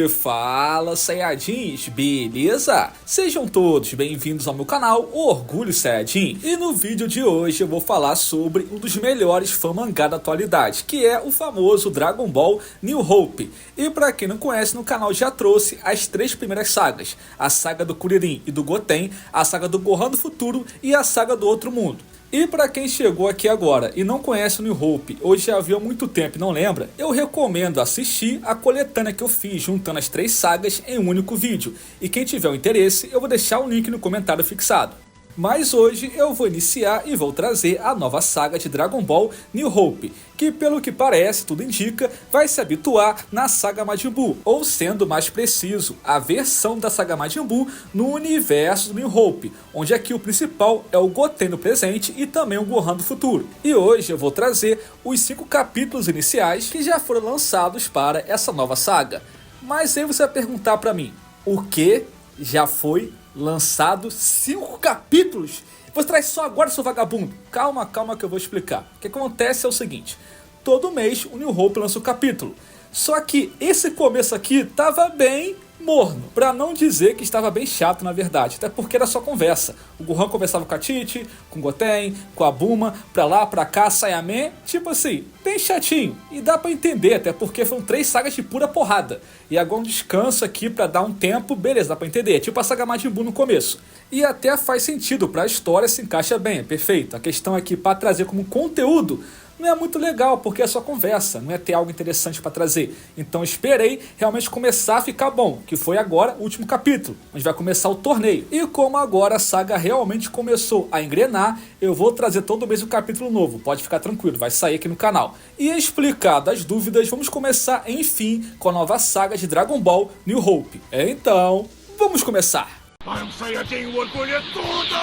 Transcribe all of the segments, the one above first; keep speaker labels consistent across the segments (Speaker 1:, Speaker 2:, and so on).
Speaker 1: Fala, Saiyajins, beleza? Sejam todos bem-vindos ao meu canal Orgulho Saiyajin. E no vídeo de hoje eu vou falar sobre um dos melhores fan-mangá da atualidade, que é o famoso Dragon Ball New Hope. E pra quem não conhece, no canal já trouxe as 3 primeiras sagas: a saga do Kuririn e do Goten, a saga do Gohan do Futuro e a saga do Outro Mundo. E para quem chegou aqui agora e não conhece o New Hope ou já viu há muito tempo e não lembra, eu recomendo assistir a coletânea que eu fiz juntando as 3 sagas em um único vídeo. E quem tiver o interesse, eu vou deixar o link no comentário fixado. Mas hoje eu vou iniciar e vou trazer a nova saga de Dragon Ball New Hope, que pelo que parece, tudo indica, vai se habituar na saga Majin Buu, ou sendo mais preciso, a versão da saga Majin Buu no universo do New Hope, onde aqui o principal é o Goten do presente e também o Gohan do futuro. E hoje eu vou trazer os 5 capítulos iniciais que já foram lançados para essa nova saga. Mas aí você vai perguntar pra mim, o que já foi lançado 5 capítulos? Você traz só agora, seu vagabundo? Calma que eu vou explicar. O que acontece é o seguinte: todo mês o New Hope lança um capítulo. Só que esse começo aqui tava bem morno, pra não dizer que estava bem chato na verdade, até porque era só conversa. O Gohan conversava com a Tite, com o Goten, com a Bulma, pra lá, pra cá, Saiyaman, tipo assim, bem chatinho. E dá pra entender, até porque foram 3 sagas de pura porrada. E agora um descanso aqui pra dar um tempo, beleza, dá pra entender, tipo a saga Majin Buu no começo. E até faz sentido, pra história se encaixa bem, é perfeito. A questão aqui pra trazer como conteúdo não é muito legal, porque é só conversa, não é ter algo interessante para trazer. Então esperei realmente começar a ficar bom, que foi agora o último capítulo, onde vai começar o torneio. E como agora a saga realmente começou a engrenar, eu vou trazer todo mês um capítulo novo, pode ficar tranquilo, vai sair aqui no canal. E explicado as dúvidas, vamos começar enfim com a nova saga de Dragon Ball New Hope. Então, vamos começar!
Speaker 2: Para um Saiyajin, o orgulho é tudo!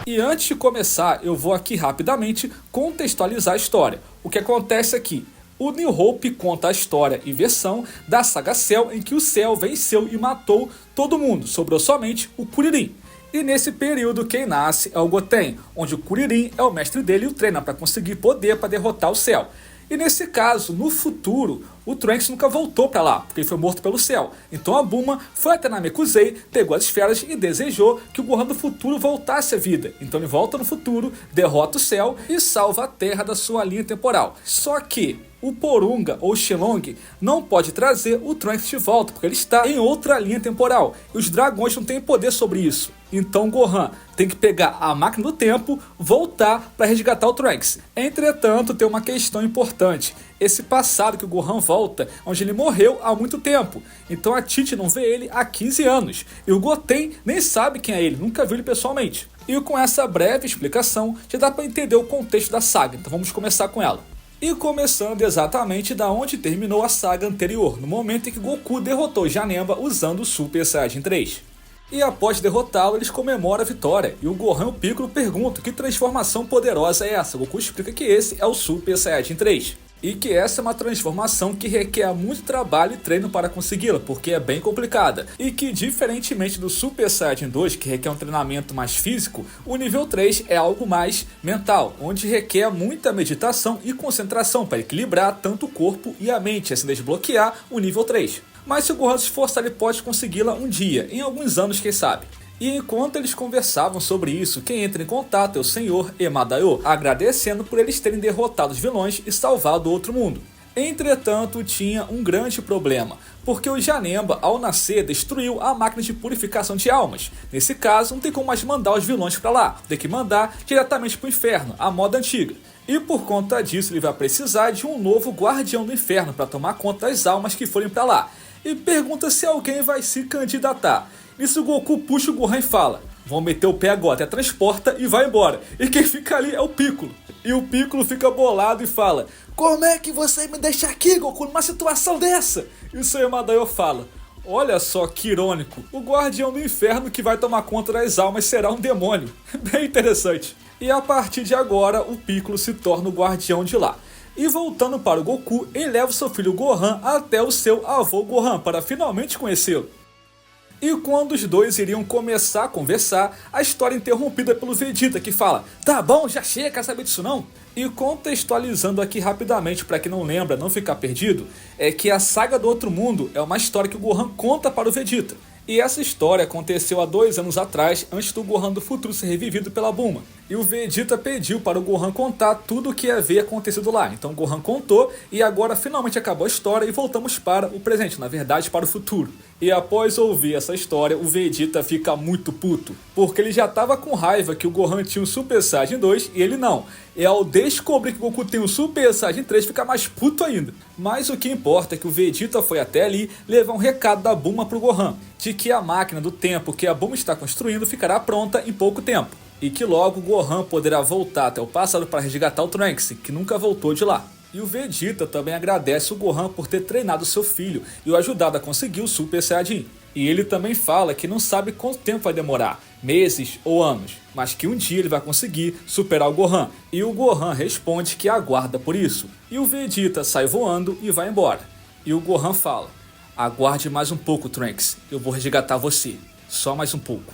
Speaker 1: E antes de começar, eu vou aqui rapidamente contextualizar a história. O que acontece aqui? O New Hope conta a história e versão da saga Cell, em que o Cell venceu e matou todo mundo, sobrou somente o Kuririn. E nesse período quem nasce é o Goten, onde o Kuririn é o mestre dele e o treina para conseguir poder para derrotar o Cell. E nesse caso, no futuro, o Trunks nunca voltou pra lá, porque ele foi morto pelo Cell. Então a Bulma foi até Namekusei, pegou as esferas e desejou que o Gohan do futuro voltasse à vida. Então ele volta no futuro, derrota o Cell e salva a Terra da sua linha temporal. Só que o Porunga, ou Shenlong, não pode trazer o Trunks de volta, porque ele está em outra linha temporal. E os dragões não têm poder sobre isso. Então Gohan tem que pegar a máquina do tempo, voltar para resgatar o Trunks. Entretanto, tem uma questão importante. Esse passado que o Gohan volta, onde ele morreu há muito tempo. Então a Tite não vê ele há 15 anos. E o Goten nem sabe quem é ele, nunca viu ele pessoalmente. E com essa breve explicação, já dá para entender o contexto da saga. Então vamos começar com ela. E começando exatamente da onde terminou a saga anterior, no momento em que Goku derrotou Janemba usando o Super Saiyajin 3. E após derrotá-lo, eles comemoram a vitória, e o Gohan e o Piccolo perguntam que transformação poderosa é essa. Goku explica que esse é o Super Saiyajin 3. E que essa é uma transformação que requer muito trabalho e treino para consegui-la, porque é bem complicada. E que, diferentemente do Super Saiyajin 2, que requer um treinamento mais físico, o nível 3 é algo mais mental, onde requer muita meditação e concentração para equilibrar tanto o corpo e a mente, assim desbloquear o nível 3. Mas se o Gohan se esforçar, ele pode consegui-la um dia, em alguns anos, quem sabe. E enquanto eles conversavam sobre isso, quem entra em contato é o Senhor Emadaio, agradecendo por eles terem derrotado os vilões e salvado o Outro Mundo. Entretanto, tinha um grande problema, porque o Janemba, ao nascer, destruiu a máquina de purificação de almas. Nesse caso, não tem como mais mandar os vilões para lá, tem que mandar diretamente para o inferno, a moda antiga. E por conta disso, ele vai precisar de um novo guardião do inferno para tomar conta das almas que forem para lá. E pergunta se alguém vai se candidatar. Nisso o Goku puxa o Gohan e fala: vão meter o pé agora, até transporta e vai embora. E quem fica ali é o Piccolo. E o Piccolo fica bolado e fala: como é que você me deixa aqui, Goku, numa situação dessa? E o Senhor Emadaio fala: olha só que irônico, o guardião do inferno que vai tomar conta das almas será um demônio. Bem interessante. E a partir de agora, o Piccolo se torna o guardião de lá. E voltando para o Goku, ele leva o seu filho Gohan até o seu avô Gohan para finalmente conhecê-lo. E quando os dois iriam começar a conversar, a história é interrompida pelo Vegeta, que fala: "Tá bom, já chega, quer saber disso não?" E contextualizando aqui rapidamente, para quem não lembra, não ficar perdido, é que a saga do Outro Mundo é uma história que o Gohan conta para o Vegeta. E essa história aconteceu há 2 anos atrás, antes do Gohan do futuro ser revivido pela Bulma. E o Vegeta pediu para o Gohan contar tudo o que havia acontecido lá. Então o Gohan contou e agora finalmente acabou a história e voltamos para o presente, na verdade para o futuro. E após ouvir essa história, o Vegeta fica muito puto, porque ele já estava com raiva que o Gohan tinha um Super Saiyajin 2 e ele não. E ao descobrir que o Goku tem um Super Saiyajin 3, fica mais puto ainda. Mas o que importa é que o Vegeta foi até ali levar um recado da Bulma pro Gohan, de que a máquina do tempo que a Bulma está construindo ficará pronta em pouco tempo. E que logo o Gohan poderá voltar até o passado para resgatar o Trunks, que nunca voltou de lá. E o Vegeta também agradece o Gohan por ter treinado seu filho e o ajudado a conseguir o Super Saiyajin. E ele também fala que não sabe quanto tempo vai demorar, meses ou anos, mas que um dia ele vai conseguir superar o Gohan. E o Gohan responde que aguarda por isso. E o Vegeta sai voando e vai embora. E o Gohan fala: "Aguarde mais um pouco, Trunks, eu vou resgatar você, só mais um pouco."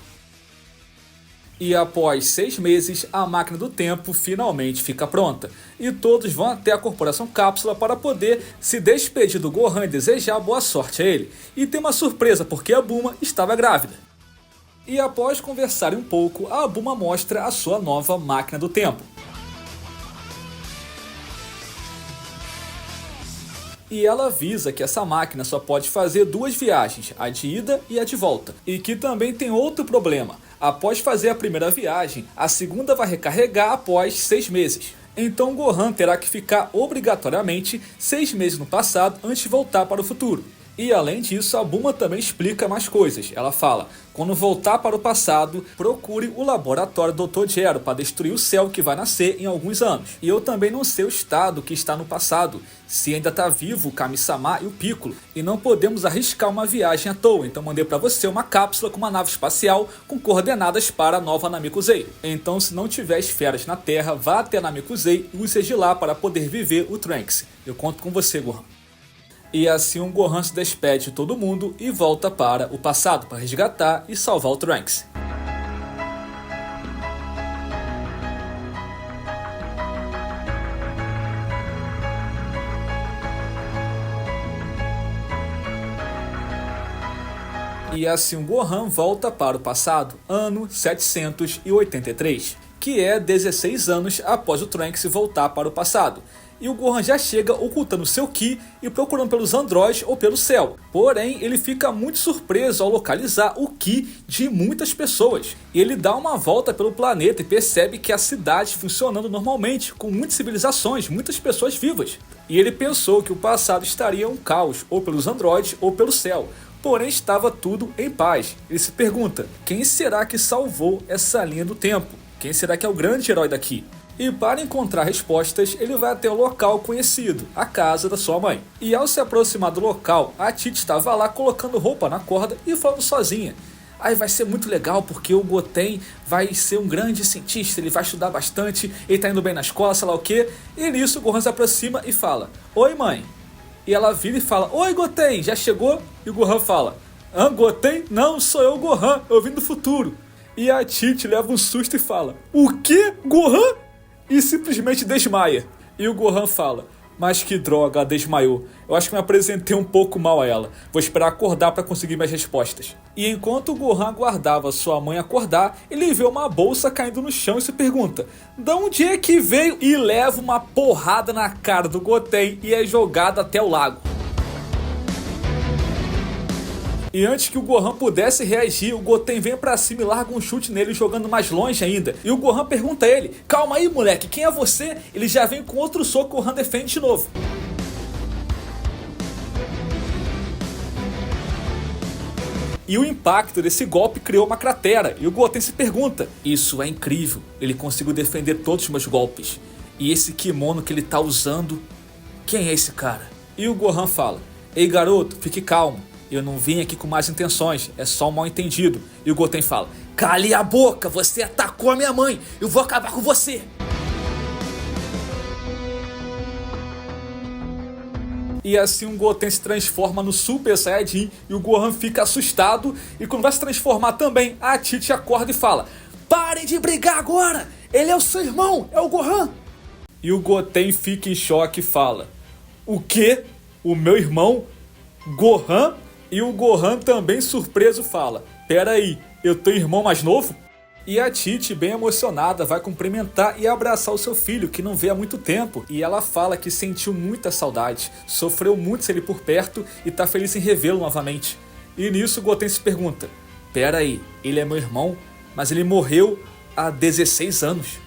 Speaker 1: E após 6 meses, a máquina do tempo finalmente fica pronta. E todos vão até a Corporação Cápsula para poder se despedir do Gohan e desejar boa sorte a ele. E tem uma surpresa, porque a Bulma estava grávida. E após conversarem um pouco, a Bulma mostra a sua nova máquina do tempo. E ela avisa que essa máquina só pode fazer 2 viagens, a de ida e a de volta. E que também tem outro problema: após fazer a primeira viagem, a segunda vai recarregar após 6 meses. Então Gohan terá que ficar obrigatoriamente 6 meses no passado antes de voltar para o futuro. E além disso, a Bulma também explica mais coisas. Ela fala: quando voltar para o passado, procure o laboratório do Dr. Gero para destruir o céu que vai nascer em alguns anos. E eu também não sei o estado que está no passado, se ainda está vivo o Kami-sama e o Piccolo. E não podemos arriscar uma viagem à toa, então mandei para você uma cápsula com uma nave espacial com coordenadas para a nova Namekusei. Então, se não tiver esferas na Terra, vá até a Namekusei e use de lá para poder viver o Trunks. Eu conto com você, Gohan. E assim o Gohan se despede de todo mundo e volta para o passado para resgatar e salvar o Trunks. E assim o Gohan volta para o passado, ano 783, que é 16 anos após o Trunks voltar para o passado. E o Gohan já chega ocultando seu Ki e procurando pelos androides ou pelo céu. Porém, ele fica muito surpreso ao localizar o Ki de muitas pessoas. E ele dá uma volta pelo planeta e percebe que a cidade funcionando normalmente, com muitas civilizações, muitas pessoas vivas. E ele pensou que o passado estaria um caos, ou pelos androides ou pelo céu. Porém, estava tudo em paz. Ele se pergunta: quem será que salvou essa linha do tempo? Quem será que é o grande herói daqui? E para encontrar respostas, ele vai até o local conhecido, a casa da sua mãe. E ao se aproximar do local, a Tite estava lá colocando roupa na corda e falando sozinha: "Aí vai ser muito legal porque o Goten vai ser um grande cientista, ele vai estudar bastante, ele tá indo bem na escola, sei lá o quê." E nisso o Gohan se aproxima e fala: "Oi, mãe." E ela vira e fala: "Oi, Goten, já chegou?" E o Gohan fala: "Ah, Goten? Não, sou eu, Gohan, eu vim do futuro." E a Tite leva um susto e fala: "O quê? Gohan?" E simplesmente desmaia. E o Gohan fala: "Mas que droga, ela desmaiou. Eu acho que me apresentei um pouco mal a ela. Vou esperar acordar para conseguir minhas respostas." E enquanto o Gohan aguardava sua mãe acordar, ele vê uma bolsa caindo no chão e se pergunta: "De onde é que veio?" E leva uma porrada na cara do Goten e é jogado até o lago. E antes que o Gohan pudesse reagir, o Goten vem pra cima e larga um chute nele, jogando mais longe ainda. E o Gohan pergunta a ele: "Calma aí, moleque, quem é você?" Ele já vem com outro soco, o Gohan defende de novo. E o impacto desse golpe criou uma cratera, e o Goten se pergunta: "Isso é incrível, ele conseguiu defender todos os meus golpes. E esse kimono que ele tá usando, quem é esse cara?" E o Gohan fala: "Ei garoto, fique calmo. Eu não vim aqui com más intenções, é só um mal entendido." E o Goten fala: "Cale a boca, você atacou a minha mãe, eu vou acabar com você." E assim o Goten se transforma no Super Saiyajin e o Gohan fica assustado. E quando vai se transformar também, a Tite acorda e fala: parem de brigar agora! Ele é o seu irmão, é o Gohan! E o Goten fica em choque e fala: o quê? O meu irmão? Gohan? E o Gohan também surpreso fala: pera aí, eu tenho irmão mais novo? E a Tite, bem emocionada, vai cumprimentar e abraçar o seu filho, que não vê há muito tempo. E ela fala que sentiu muita saudade, sofreu muito sem ele por perto e tá feliz em revê-lo novamente. E nisso o Goten se pergunta: pera aí, ele é meu irmão, mas ele morreu há 16 anos.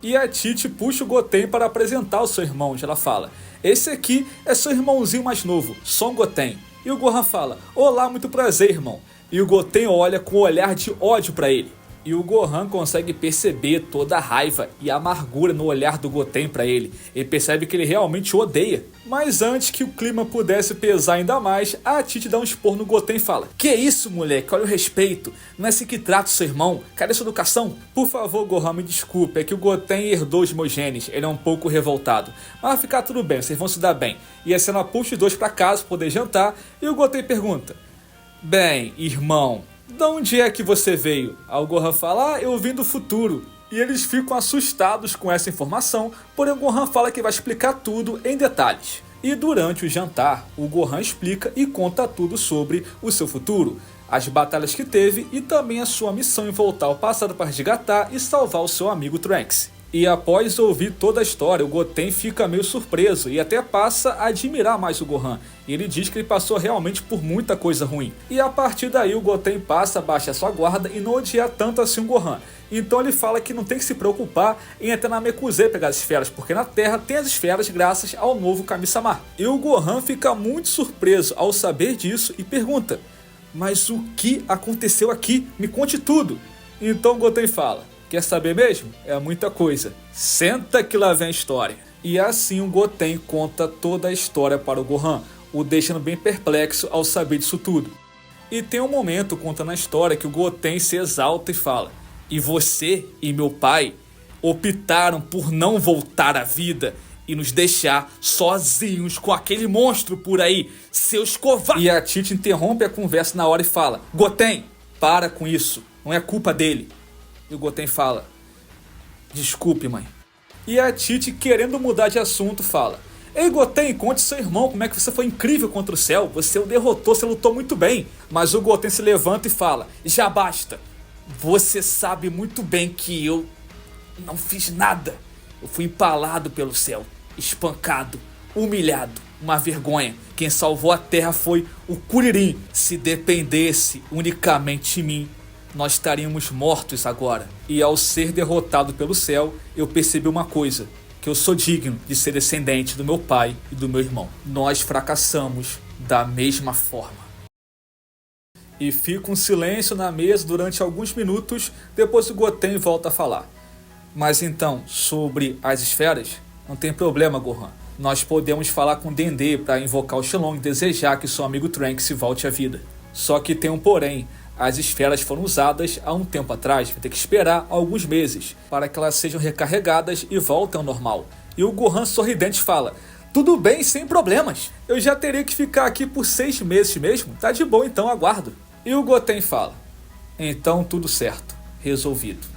Speaker 1: E a Tite puxa o Goten para apresentar o seu irmão, onde ela fala: esse aqui é seu irmãozinho mais novo, Son Goten. E o Gohan fala: olá, muito prazer, irmão. E o Goten olha com um olhar de ódio para ele. E o Gohan consegue perceber toda a raiva e a amargura no olhar do Goten pra ele. Ele percebe que ele realmente o odeia. Mas antes que o clima pudesse pesar ainda mais, a Tite dá um esporro no Goten e fala: que isso, moleque? Olha o respeito. Não é assim que trata o seu irmão? Cadê sua educação? Por favor, Gohan, me desculpe. É que o Goten herdou os meus genes. Ele é um pouco revoltado. Mas vai ficar tudo bem, vocês vão se dar bem. E a cena puxa os dois pra casa pra poder jantar. E o Goten pergunta: bem, irmão, de onde é que você veio? Aí o Gohan fala: eu vim do futuro. E eles ficam assustados com essa informação, porém o Gohan fala que vai explicar tudo em detalhes. E durante o jantar, o Gohan explica e conta tudo sobre o seu futuro, as batalhas que teve e também a sua missão em voltar ao passado para resgatar e salvar o seu amigo Trunks. E após ouvir toda a história, o Goten fica meio surpreso e até passa a admirar mais o Gohan. E ele diz que ele passou realmente por muita coisa ruim. E a partir daí o Goten passa a baixar sua guarda e não odiar tanto assim o Gohan. Então ele fala que não tem que se preocupar em até na Namekusei pegar as esferas, porque na Terra tem as esferas graças ao novo Kami-sama. E o Gohan fica muito surpreso ao saber disso e pergunta: mas o que aconteceu aqui? Me conte tudo. Então o Goten fala: quer saber mesmo? É muita coisa. Senta que lá vem a história. E assim o Goten conta toda a história para o Gohan, o deixando bem perplexo ao saber disso tudo. E tem um momento contando a história que o Goten se exalta e fala: e você e meu pai optaram por não voltar à vida e nos deixar sozinhos com aquele monstro por aí, seus covardes. E a Tite interrompe a conversa na hora e fala: Goten, para com isso, não é culpa dele. E o Goten fala: desculpe, mãe. E a Tite, querendo mudar de assunto, fala: ei, Goten, conte seu irmão como é que você foi incrível contra o Cell. Você o derrotou, você lutou muito bem. Mas o Goten se levanta e fala: já basta. Você sabe muito bem que eu não fiz nada. Eu fui empalado pelo Cell, espancado, humilhado, uma vergonha. Quem salvou a Terra foi o Kuririn. Se dependesse unicamente de mim, nós estaríamos mortos agora. E ao ser derrotado pelo Cell, eu percebi uma coisa: que eu sou digno de ser descendente do meu pai e do meu irmão. Nós fracassamos da mesma forma. E fica um silêncio na mesa durante alguns minutos, depois o Goten volta a falar: mas então, sobre as esferas, não tem problema, Gohan. Nós podemos falar com Dende para invocar o Shenlong e desejar que seu amigo Trunks se volte à vida. Só que tem um porém: as esferas foram usadas há um tempo atrás, vai ter que esperar alguns meses para que elas sejam recarregadas e voltem ao normal. E o Gohan sorridente fala: tudo bem, sem problemas. Eu já teria que ficar aqui por 6 meses mesmo. Tá de boa então, aguardo. E o Goten fala: então tudo certo, resolvido.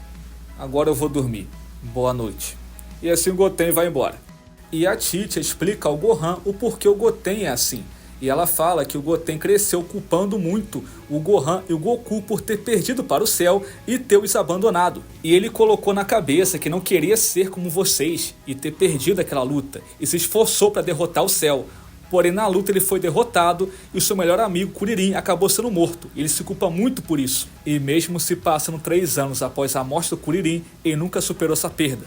Speaker 1: Agora eu vou dormir. Boa noite. E assim o Goten vai embora. E a Tite explica ao Gohan o porquê o Goten é assim. E ela fala que o Goten cresceu culpando muito o Gohan e o Goku por ter perdido para o Cell e ter os abandonado. E ele colocou na cabeça que não queria ser como vocês e ter perdido aquela luta. E se esforçou para derrotar o Cell. Porém na luta ele foi derrotado e o seu melhor amigo Kuririn acabou sendo morto. Ele se culpa muito por isso. E mesmo se passando 3 anos após a morte do Kuririn, ele nunca superou essa perda.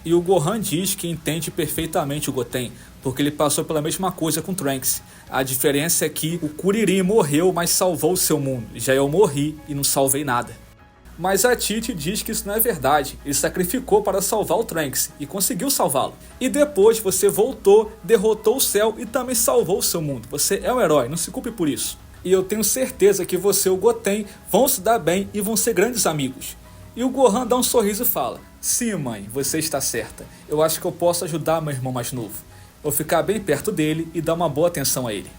Speaker 1: E o Gohan diz que entende perfeitamente o Goten, porque ele passou pela mesma coisa com Trunks. A diferença é que o Kuririn morreu, mas salvou o seu mundo. Já eu morri e não salvei nada. Mas a Tite diz que isso não é verdade. Ele sacrificou para salvar o Trunks e conseguiu salvá-lo. E depois você voltou, derrotou o Cell e também salvou o seu mundo. Você é um herói, não se culpe por isso. E eu tenho certeza que você e o Goten vão se dar bem e vão ser grandes amigos. E o Gohan dá um sorriso e fala: sim, mãe, você está certa. Eu acho que eu posso ajudar meu irmão mais novo. Vou ficar bem perto dele e dar uma boa atenção a ele.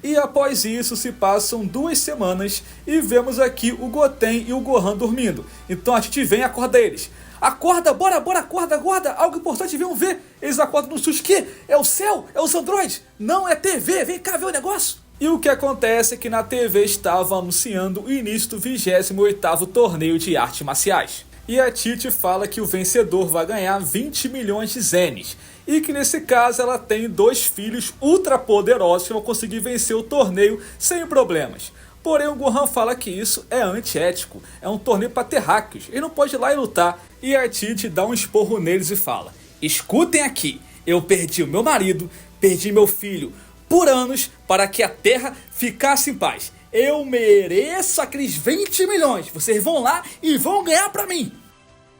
Speaker 1: E após isso se passam 2 semanas e vemos aqui o Goten e o Gohan dormindo. Então a gente vem e acorda eles. Acorda, bora, acorda, algo importante, venham ver. Eles acordam no susto, que? É o céu? É os androides? Não, é TV, vem cá ver o negócio. E o que acontece é que na TV estava anunciando o início do 28º torneio de artes marciais. E a Tite fala que o vencedor vai ganhar 20 milhões de zenes. E que nesse caso ela tem 2 filhos ultra poderosos que vão conseguir vencer o torneio sem problemas. Porém o Gohan fala que isso é antiético, é um torneio para terráqueos, ele não pode ir lá e lutar. E a Tite dá um esporro neles e fala: escutem aqui, eu perdi o meu marido, perdi meu filho por anos para que a Terra ficasse em paz. Eu mereço aqueles 20 milhões, vocês vão lá e vão ganhar para mim.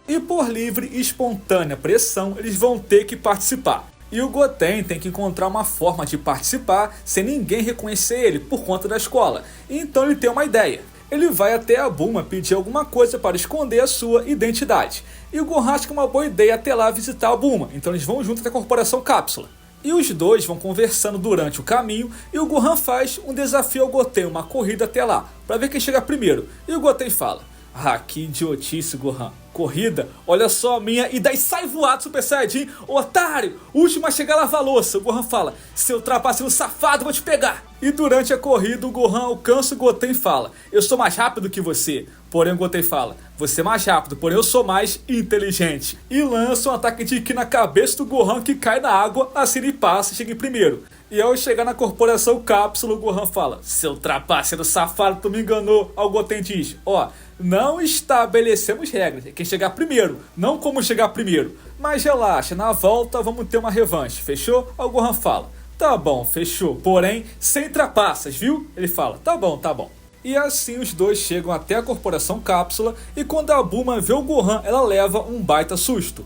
Speaker 1: E por livre e espontânea pressão, eles vão ter que participar. E o Goten tem que encontrar uma forma de participar sem ninguém reconhecer ele por conta da escola. Então ele tem uma ideia. Ele vai até a Bulma pedir alguma coisa para esconder a sua identidade. E o Gohan acha que é uma boa ideia até lá visitar a Bulma. Então eles vão junto até a Corporação Cápsula. E os dois vão conversando durante o caminho e o Gohan faz um desafio ao Goten, uma corrida até lá, para ver quem chega primeiro. E o Goten fala: ah, que idiotice, Gohan. Corrida? Olha só a minha. E daí sai voado Super Saiyajin. Otário, último a chegar a lavar a louça. O Gohan fala: seu trapaceiro safado, vou te pegar. E durante a corrida o Gohan alcança o Goten e fala: eu sou mais rápido que você. Porém o Goten fala: você é mais rápido, porém eu sou mais inteligente. E lança um ataque de Ki na cabeça do Gohan, que cai na água. Assim ele passa e chega em primeiro. E ao chegar na Corporação Cápsula, o Gohan fala: seu trapaceiro safado, tu me enganou. Ao Goten diz: ó, não estabelecemos regras, é quem chegar primeiro, não como chegar primeiro. Mas relaxa, na volta vamos ter uma revanche, fechou? Aí o Gohan fala: tá bom, fechou, porém sem trapaças, viu? Ele fala: tá bom. E assim os dois chegam até a Corporação Cápsula e quando a Bulma vê o Gohan, ela leva um baita susto.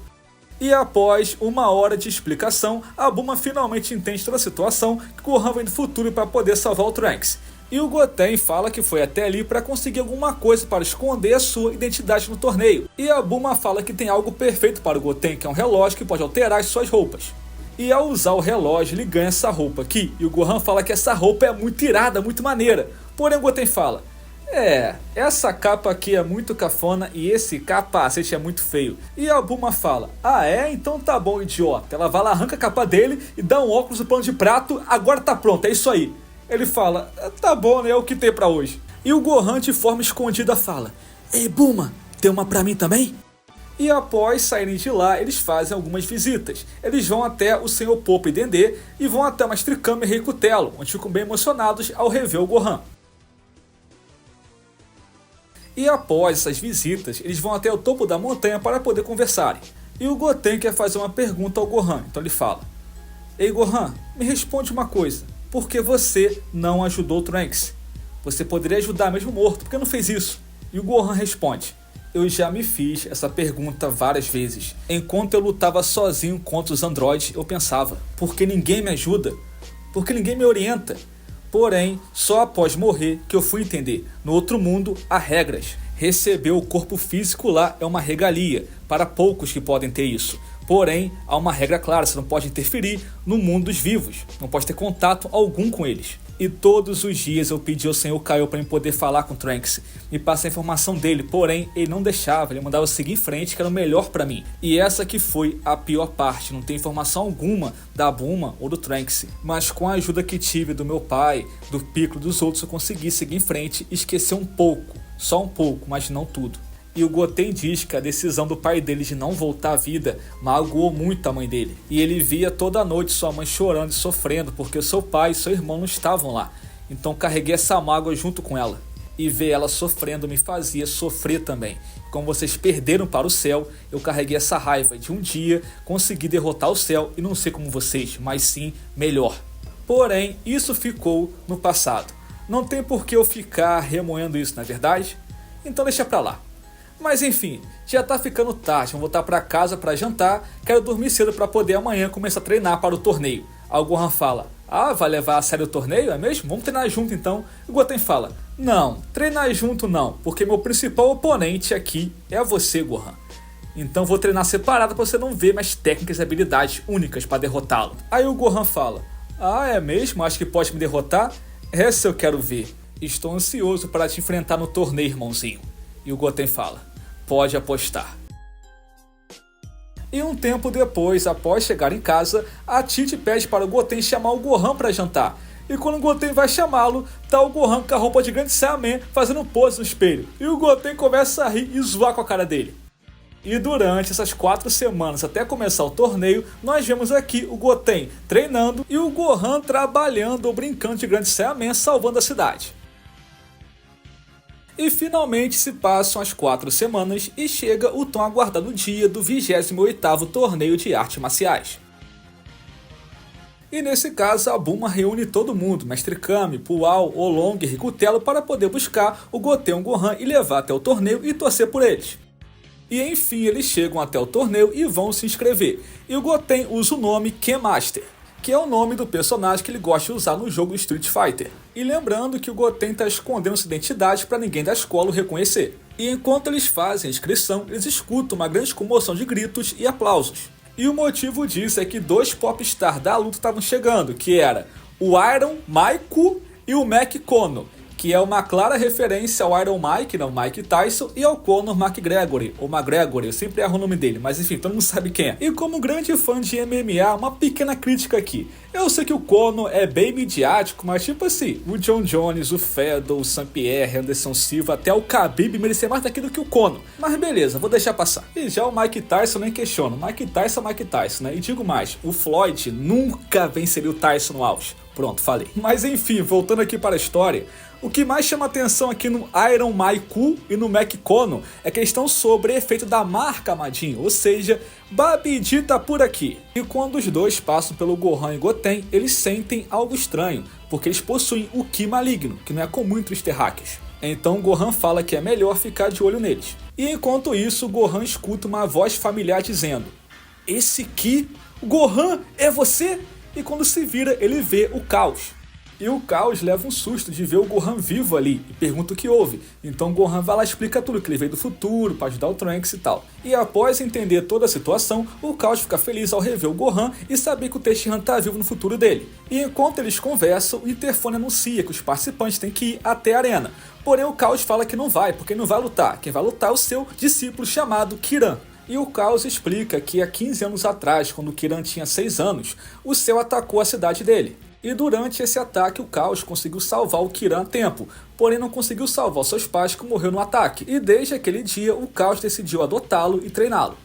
Speaker 1: E após 1 hora de explicação, a Bulma finalmente entende toda a situação, que o Gohan vem do futuro para poder salvar o Trunks. E o Goten fala que foi até ali para conseguir alguma coisa para esconder a sua identidade no torneio. E a Bulma fala que tem algo perfeito para o Goten, que é um relógio que pode alterar as suas roupas. E ao usar o relógio, ele ganha essa roupa aqui. E o Gohan fala que essa roupa é muito irada, muito maneira. Porém o Goten fala: essa capa aqui é muito cafona e esse capacete é muito feio. E a Bulma fala: ah é? Então tá bom, idiota. Ela vai lá, arranca a capa dele e dá um óculos no pano de prato. Agora tá pronto, é isso aí. Ele fala: tá bom, né? É o que tem pra hoje. E o Gohan de forma escondida fala: ei Bulma, tem uma pra mim também? E após saírem de lá, eles fazem algumas visitas. Eles vão até o Sr. Popo e Dendê e vão até Mestre Kame e Rei Cutelo, onde ficam bem emocionados ao rever o Gohan. E após essas visitas, eles vão até o topo da montanha para poder conversarem. E o Goten quer fazer uma pergunta ao Gohan, então ele fala: ei Gohan, me responde uma coisa. Por que você não ajudou o Trunks? Você poderia ajudar mesmo morto, por que não fez isso? E o Gohan responde: eu já me fiz essa pergunta várias vezes. Enquanto eu lutava sozinho contra os androides, eu pensava: por que ninguém me ajuda? Por que ninguém me orienta? Porém, só após morrer que eu fui entender. No outro mundo, há regras. Receber o corpo físico lá é uma regalia, para poucos que podem ter isso. Porém, há uma regra clara, você não pode interferir no mundo dos vivos, não pode ter contato algum com eles. E todos os dias eu pedi ao Senhor Kaiô para poder falar com o Trunks e passar a informação dele, porém ele não deixava, ele mandava eu seguir em frente, que era o melhor para mim. E essa que foi a pior parte, não tem informação alguma da Bulma ou do Trunks. Mas com a ajuda que tive do meu pai, do Piccolo e dos outros, eu consegui seguir em frente e esquecer um pouco, só um pouco, mas não tudo. E o Goten diz que a decisão do pai dele de não voltar à vida magoou muito a mãe dele. E ele via toda noite sua mãe chorando e sofrendo porque seu pai e seu irmão não estavam lá. Então carreguei essa mágoa junto com ela. E ver ela sofrendo me fazia sofrer também. Como vocês perderam para o céu, eu carreguei essa raiva de um dia conseguir derrotar o céu e não ser como vocês, mas sim melhor. Porém, isso ficou no passado. Não tem por que eu ficar remoendo isso, não é verdade? Então deixa pra lá. Mas enfim, já tá ficando tarde, vou voltar pra casa pra jantar, quero dormir cedo pra poder amanhã começar a treinar para o torneio. Aí o Gohan fala: Ah, vai levar a sério o torneio, é mesmo? Vamos treinar junto então. E o Goten fala, não, treinar junto não, porque meu principal oponente aqui é você, Gohan. Então vou treinar separado para você não ver minhas técnicas e habilidades únicas para derrotá-lo. Aí o Gohan fala, ah, é mesmo? Acho que pode me derrotar? Essa eu quero ver. Estou ansioso para te enfrentar no torneio, irmãozinho. E o Goten fala, pode apostar. E um tempo depois, após chegar em casa, a Tite pede para o Goten chamar o Gohan para jantar. E quando o Goten vai chamá-lo, tá o Gohan com a roupa de grande Saiyaman fazendo pose no espelho. E o Goten começa a rir e zoar com a cara dele. E durante essas 4 semanas até começar o torneio, nós vemos aqui o Goten treinando e o Gohan trabalhando ou brincando de grande Saiyaman salvando a cidade. E finalmente se passam as 4 semanas e chega o tão aguardado dia do 28º torneio de artes marciais. E nesse caso a Bulma reúne todo mundo, Mestre Kami, Pual, Oolong e Ricutelo para poder buscar o Goten e o Gohan e levar até o torneio e torcer por eles. E enfim eles chegam até o torneio e vão se inscrever. E o Goten usa o nome Ken Master, que é o nome do personagem que ele gosta de usar no jogo Street Fighter. E lembrando que o Goten está escondendo sua identidade para ninguém da escola o reconhecer. E enquanto eles fazem a inscrição, eles escutam uma grande comoção de gritos e aplausos. E o motivo disso é que 2 popstars da luta estavam chegando, que era o Iron Maiku e o Mac Kono, que é uma clara referência ao Iron Mike, não, Mike Tyson, e ao Conor McGregor, ou McGregor, eu sempre erro o nome dele, mas enfim, todo mundo sabe quem é. E como grande fã de MMA, uma pequena crítica aqui. Eu sei que o Conor é bem midiático, mas tipo assim, o John Jones, o Fedor, o Saint-Pierre, Anderson Silva, até o Khabib merecia mais daquilo que o Conor. Mas beleza, vou deixar passar. E já o Mike Tyson nem questiono, Mike Tyson, né? E digo mais, o Floyd nunca venceria o Tyson no auge. Pronto, falei. Mas enfim, voltando aqui para a história, o que mais chama atenção aqui no Iron Maiku e no Mac Kono é que eles estão sobre efeito da marca Madin, ou seja, Babidi tá por aqui. E quando os dois passam pelo Gohan e Goten, eles sentem algo estranho, porque eles possuem o Ki maligno, que não é comum entre os terráqueos. Então Gohan fala que é melhor ficar de olho neles. E enquanto isso, Gohan escuta uma voz familiar dizendo, esse Ki? Gohan, é você? E quando se vira, ele vê o Caos. E o Caos leva um susto de ver o Gohan vivo ali e pergunta o que houve. Então o Gohan vai lá e explica tudo, que ele veio do futuro para ajudar o Trunks e tal. E após entender toda a situação, o Caos fica feliz ao rever o Gohan e saber que o Tenshinhan tá vivo no futuro dele. E enquanto eles conversam, o interfone anuncia que os participantes têm que ir até a arena. Porém o Caos fala que não vai, porque não vai lutar. Quem vai lutar é o seu discípulo chamado Kiran. E o Caos explica que há 15 anos atrás, quando o Kiran tinha 6 anos, o Cell atacou a cidade dele. E durante esse ataque o Caos conseguiu salvar o Kiran a tempo, porém não conseguiu salvar seus pais que morreu no ataque. E desde aquele dia o Caos decidiu adotá-lo e treiná-lo.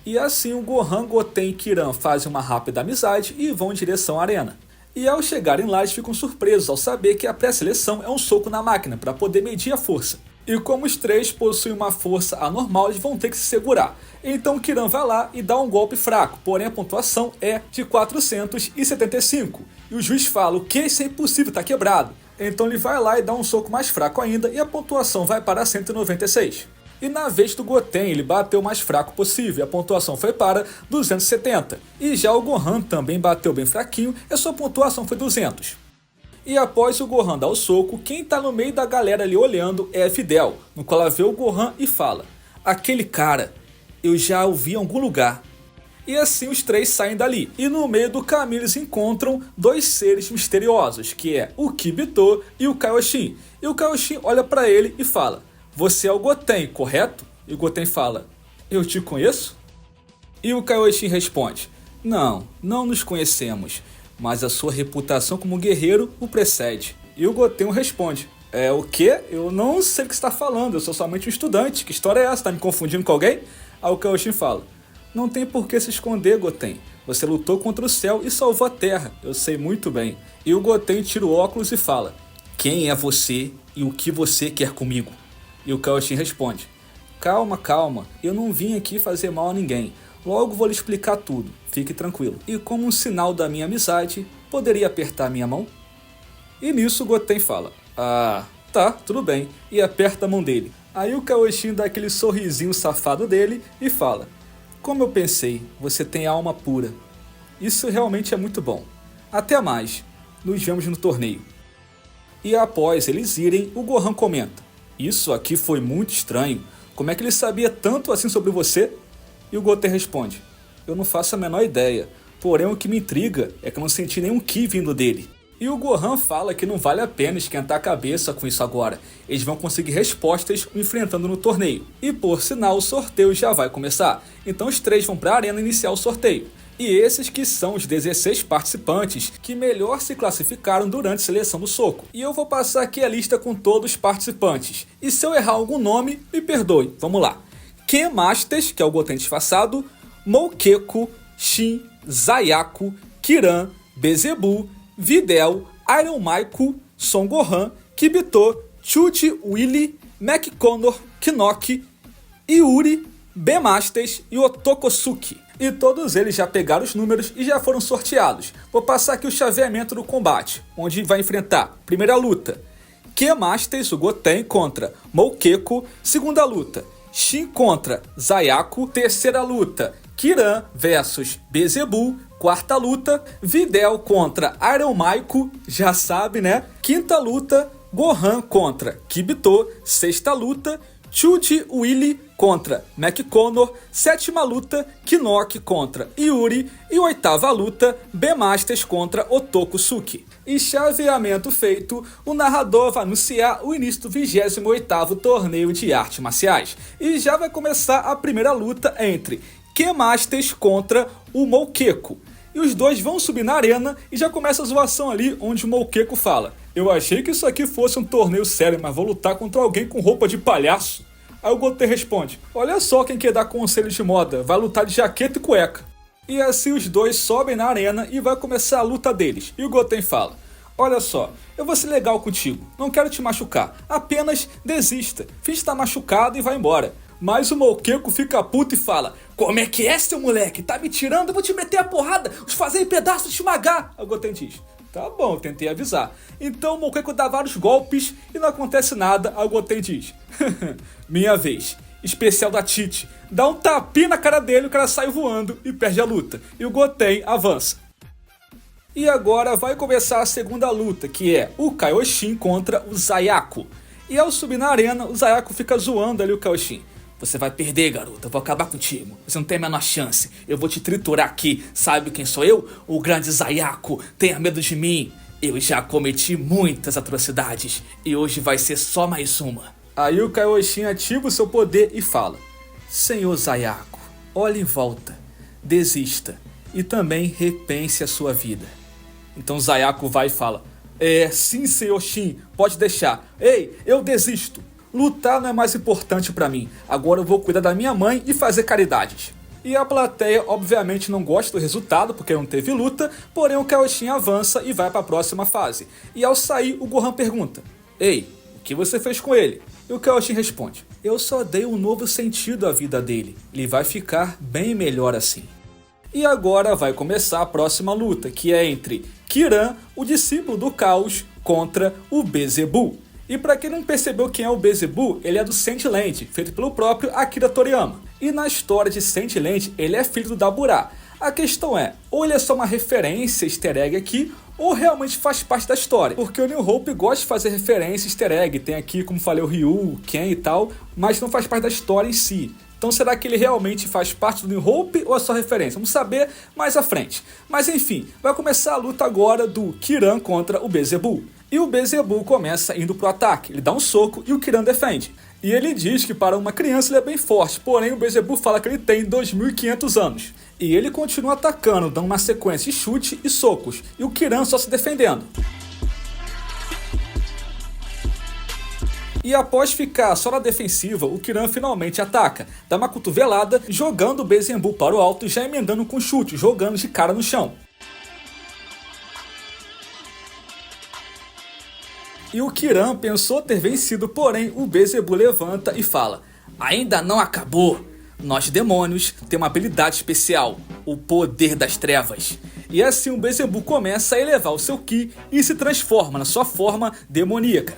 Speaker 1: E assim o Gohan, Goten e Kiran fazem uma rápida amizade e vão em direção à arena. E ao chegarem lá eles ficam surpresos ao saber que a pré-seleção é um soco na máquina para poder medir a força. E como os 3 possuem uma força anormal, eles vão ter que se segurar. Então o Kiran vai lá e dá um golpe fraco, porém a pontuação é de 475. E o juiz fala, o que? Isso é impossível, tá quebrado. Então ele vai lá e dá um soco mais fraco ainda e a pontuação vai para 196. E na vez do Goten, ele bateu o mais fraco possível e a pontuação foi para 270. E já o Gohan também bateu bem fraquinho e a sua pontuação foi 200. E após o Gohan dar o soco, quem tá no meio da galera ali olhando é Fidel, no qual ela vê o Gohan e fala, aquele cara, eu já o vi em algum lugar. E assim os 3 saem dali. E no meio do caminho eles encontram 2 seres misteriosos, que é o Kibito e o Kaioshin. E o Kaioshin olha pra ele e fala, você é o Goten, correto? E o Goten fala, eu te conheço? E o Kaioshin responde, não nos conhecemos, mas a sua reputação como guerreiro o precede. E o Goten responde, o quê? Eu não sei o que você está falando, eu sou somente um estudante, que história é essa? Tá me confundindo com alguém? Aí o Kaioshin fala, não tem por que se esconder, Goten. Você lutou contra o céu e salvou a terra, eu sei muito bem. E o Goten tira o óculos e fala, quem é você e o que você quer comigo? E o Kaioshin responde, calma, eu não vim aqui fazer mal a ninguém. Logo vou lhe explicar tudo, fique tranquilo. E como um sinal da minha amizade, poderia apertar minha mão? E nisso o Goten fala, tá, tudo bem, e aperta a mão dele. Aí o Kaioshin dá aquele sorrisinho safado dele e fala, como eu pensei, você tem alma pura. Isso realmente é muito bom. Até mais. nos vemos no torneio. E após eles irem, o Gohan comenta: isso aqui foi muito estranho, como é que ele sabia tanto assim sobre você? E o Goten responde: eu não faço a menor ideia, porém o que me intriga é que eu não senti nenhum ki vindo dele. E o Gohan fala que não vale a pena esquentar a cabeça com isso agora, eles vão conseguir respostas o enfrentando no torneio. E por sinal o sorteio já vai começar, então os 3 vão para a arena iniciar o sorteio. E esses que são os 16 participantes que melhor se classificaram durante a seleção do soco. E eu vou passar aqui a lista com todos os participantes, e se eu errar algum nome, me perdoe, vamos lá. Ken Masters, que é o Goten disfarçado, Moukeko, Shin, Zayaku, Kiran, Bezebu, Videl, Iron Michael, Son Gohan, Kibito, Chuchi, Willy, McConnor, Knock, Yuri, B-Masters e Otokosuki. E todos eles já pegaram os números e já foram sorteados. Vou passar aqui o chaveamento do combate, onde vai enfrentar: primeira luta, Q-Masters, o Goten, contra Moukeko. Segunda luta, Shin contra Zayaku. Terceira luta, Kiran versus Bezebu. Quarta luta, Videl contra Iron Michael, já sabe, né? Quinta luta, Gohan contra Kibito. Sexta luta, Chuchi Willy contra McConnor. Sétima luta, Knock contra Yuri. E oitava luta, B-Masters contra Otokosuki. E chaveamento feito, o narrador vai anunciar o início do 28º torneio de artes marciais. E já vai começar a primeira luta entre Q-Masters contra o Moukeko. E os dois vão subir na arena e já começa a zoação ali, onde o Moukeko fala: eu achei que isso aqui fosse um torneio sério, mas vou lutar contra alguém com roupa de palhaço. Aí o Goten responde: olha só quem quer dar conselhos de moda, vai lutar de jaqueta e cueca. E assim os dois sobem na arena e vai começar a luta deles. E o Goten fala: olha só, eu vou ser legal contigo, não quero te machucar, apenas desista, finge estar machucado e vai embora. Mas o Moukeko fica puto e fala: como é que é, seu moleque? Tá me tirando? Eu vou te meter a porrada, os fazer em pedaços, te esmagar. Aí o Goten diz: tá bom, tentei avisar. Então o Moukeko dá vários golpes e não acontece nada. Aí o Goten diz: minha vez, especial da Tite. Dá um tapinha na cara dele, o cara sai voando e perde a luta. E o Goten avança. E agora vai começar a segunda luta, que é o Kaioshin contra o Zayaku. E ao subir na arena, o Zayaku fica zoando ali o Kaioshin: você vai perder, garota, eu vou acabar contigo. Você não tem a menor chance, eu vou te triturar aqui. Sabe quem sou eu? O grande Zayaku, tenha medo de mim. Eu já cometi muitas atrocidades e hoje vai ser só mais uma. Aí o Kaioshin ativa o seu poder e fala: senhor Zayaku, olhe em volta, desista e também repense a sua vida. Então Zayaku vai e fala: sim, senhor Shin, pode deixar. Ei, eu desisto. Lutar não é mais importante pra mim. Agora eu vou cuidar da minha mãe e fazer caridades. E a plateia obviamente não gosta do resultado porque não teve luta, porém o Kaioshin avança e vai para a próxima fase. E ao sair o Gohan pergunta: ei, o que você fez com ele? E o Kaioshin responde: eu só dei um novo sentido à vida dele. Ele vai ficar bem melhor assim. E agora vai começar a próxima luta, que é entre Kiran, o discípulo do caos, contra o Bezebu. E para quem não percebeu quem é o Bezebu, ele é do Sandland, feito pelo próprio Akira Toriyama. E na história de Sandland, ele é filho do Dabura. A questão é, ou ele é só uma referência easter egg aqui, ou realmente faz parte da história. Porque o New Hope gosta de fazer referência easter egg, tem aqui, como falei, o Ryu, o Ken e tal, mas não faz parte da história em si. Então será que ele realmente faz parte do New Hope ou é só referência? Vamos saber mais à frente. Mas enfim, vai começar a luta agora do Kiran contra o Bezebu. E o Bezebu começa indo pro ataque, ele dá um soco e o Kiran defende. E ele diz que para uma criança ele é bem forte, porém o Bezebu fala que ele tem 2.500 anos. E ele continua atacando, dando uma sequência de chute e socos, e o Kiran só se defendendo. E após ficar só na defensiva, o Kiran finalmente ataca, dá uma cotovelada, jogando o Bezebu para o alto e já emendando com chute, jogando de cara no chão. E o Kiran pensou ter vencido, porém o Bezebu levanta e fala: ainda não acabou. Nós demônios temos uma habilidade especial, o poder das trevas. E assim o Bezebu começa a elevar o seu Ki e se transforma na sua forma demoníaca.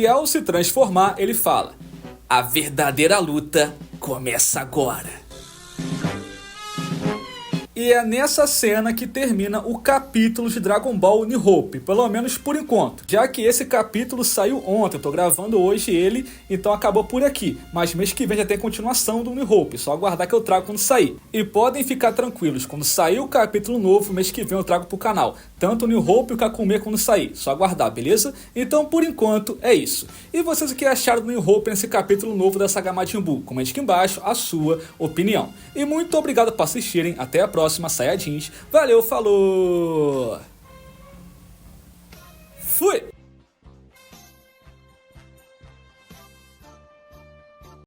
Speaker 1: E ao se transformar, ele fala: a verdadeira luta começa agora. E é nessa cena que termina o capítulo de Dragon Ball New Hope, pelo menos por enquanto. Já que esse capítulo saiu ontem, eu tô gravando hoje ele, então acabou por aqui. Mas mês que vem já tem continuação do New Hope, só aguardar que eu trago quando sair. E podem ficar tranquilos, quando sair o capítulo novo, mês que vem eu trago pro canal. Tanto o New Hope e o Kakume quando sair, só aguardar, beleza? Então por enquanto é isso. E vocês o que acharam do New Hope nesse capítulo novo da saga Majin Buu? Comente aqui embaixo a sua opinião. E muito obrigado por assistirem, até a próxima, Saiyajins. Valeu, falou!